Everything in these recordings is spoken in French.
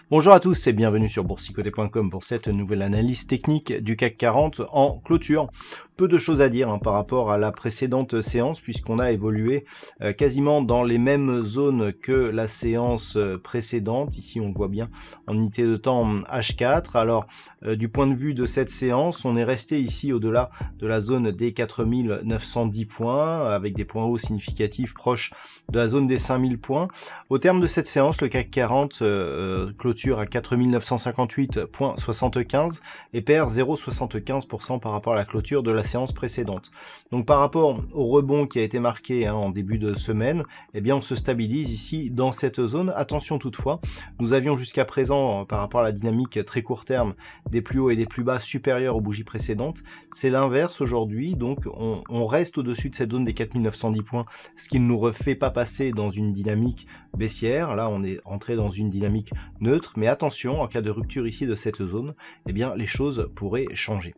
Bonjour à tous et bienvenue sur boursicoté.com pour cette nouvelle analyse technique du CAC 40 en clôture. Peu de choses à dire par rapport à la précédente séance puisqu'on a évolué quasiment dans les mêmes zones que la séance précédente. Ici on le voit bien en unité de temps H4. Alors du point de vue de cette séance, on est resté ici au-delà de la zone des 4910 points avec des points hauts significatifs proches de la zone des 5000 points. Au terme de cette séance, le CAC 40 clôture à 4958,75 et perd 0,75% par rapport à la clôture de la séance précédente. Donc par rapport au rebond qui a été marqué en début de semaine, eh bien on se stabilise ici dans cette zone. Attention toutefois, nous avions jusqu'à présent par rapport à la dynamique très court terme des plus hauts et des plus bas supérieurs aux bougies précédentes. C'est l'inverse aujourd'hui, donc on reste au-dessus de cette zone des 4910 points, ce qui ne nous refait pas passer dans une dynamique baissière. Là on est entré dans une dynamique neutre, mais attention, en cas de rupture ici de cette zone, eh bien les choses pourraient changer.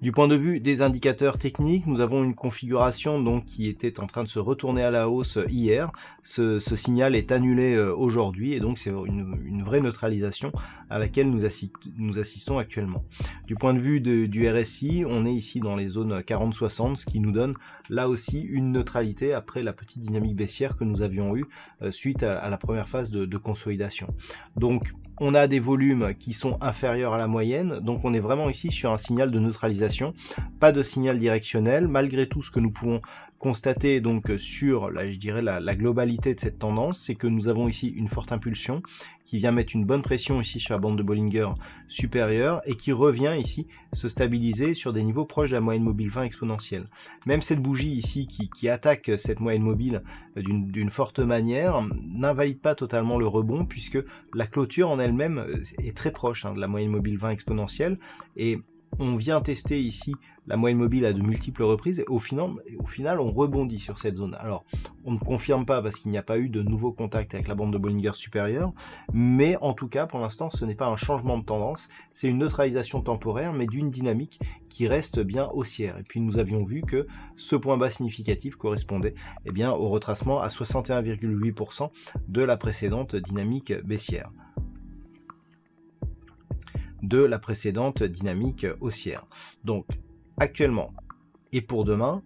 Du point de vue des indicateurs techniques, nous avons une configuration donc qui était en train de se retourner à la hausse hier. Ce signal est annulé aujourd'hui et donc c'est une vraie neutralisation à laquelle nous assistons actuellement. Du point de vue du RSI, on est ici dans les zones 40-60, ce qui nous donne là aussi une neutralité après la petite dynamique baissière que nous avions eue suite à la première phase de consolidation. Donc on a des volumes qui sont inférieurs à la moyenne, donc on est vraiment ici sur un signal de neutralisation, pas de signal directionnel. Malgré tout, ce que nous pouvons constater donc sur la globalité de cette tendance, c'est que nous avons ici une forte impulsion qui vient mettre une bonne pression ici sur la bande de Bollinger supérieure et qui revient ici se stabiliser sur des niveaux proches de la moyenne mobile 20 exponentielle. Même cette bougie ici qui attaque cette moyenne mobile d'une forte manière n'invalide pas totalement le rebond puisque la clôture en elle-même est très proche de la moyenne mobile 20 exponentielle et on vient tester ici la moyenne mobile à de multiples reprises et au final on rebondit sur cette zone. Alors on ne confirme pas parce qu'il n'y a pas eu de nouveau contact avec la bande de Bollinger supérieure, mais en tout cas pour l'instant ce n'est pas un changement de tendance, c'est une neutralisation temporaire mais d'une dynamique qui reste bien haussière. Et puis nous avions vu que ce point bas significatif correspondait au retracement à 61,8% de la précédente dynamique baissière, de la précédente dynamique haussière. Donc actuellement et pour demain,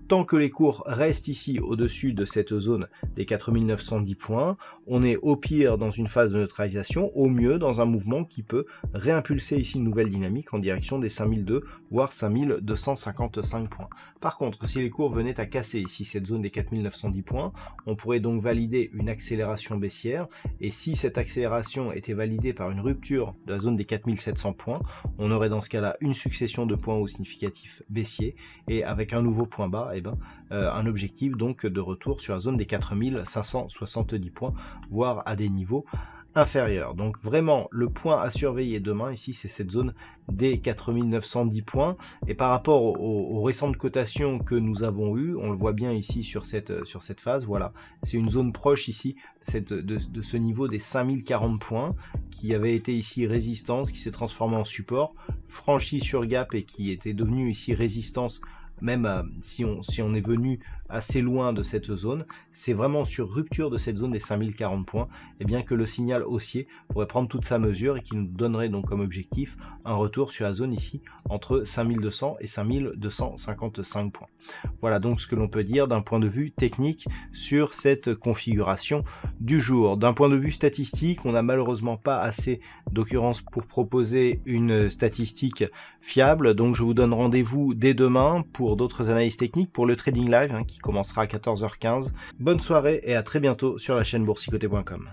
tant que les cours restent ici au-dessus de cette zone des 4910 points, on est au pire dans une phase de neutralisation, au mieux dans un mouvement qui peut réimpulser ici une nouvelle dynamique en direction des 5002 voire 5255 points. Par contre, si les cours venaient à casser ici cette zone des 4910 points, on pourrait donc valider une accélération baissière et si cette accélération était validée par une rupture de la zone des 4700 points, on aurait dans ce cas-là une succession de points hauts significatifs baissiers et avec un nouveau point bas, un objectif donc de retour sur la zone des 4570 points, voire à des niveaux inférieurs. Donc vraiment le point à surveiller demain ici, c'est cette zone des 4910 points et par rapport aux récentes cotations que nous avons eues, on le voit bien ici sur cette phase, voilà, c'est une zone proche ici de ce niveau des 5040 points qui avait été ici résistance, qui s'est transformé en support, franchi sur gap et qui était devenu ici résistance. Même si on est venu assez loin de cette zone, c'est vraiment sur rupture de cette zone des 5040 points que le signal haussier pourrait prendre toute sa mesure et qui nous donnerait donc comme objectif un retour sur la zone ici entre 5200 et 5255 points. Voilà donc ce que l'on peut dire d'un point de vue technique sur cette configuration du jour. D'un point de vue statistique, on n'a malheureusement pas assez d'occurrences pour proposer une statistique fiable, donc je vous donne rendez-vous dès demain pour d'autres analyses techniques pour le Trading Live qui commencera à 14h15. Bonne soirée et à très bientôt sur la chaîne boursicoté.com.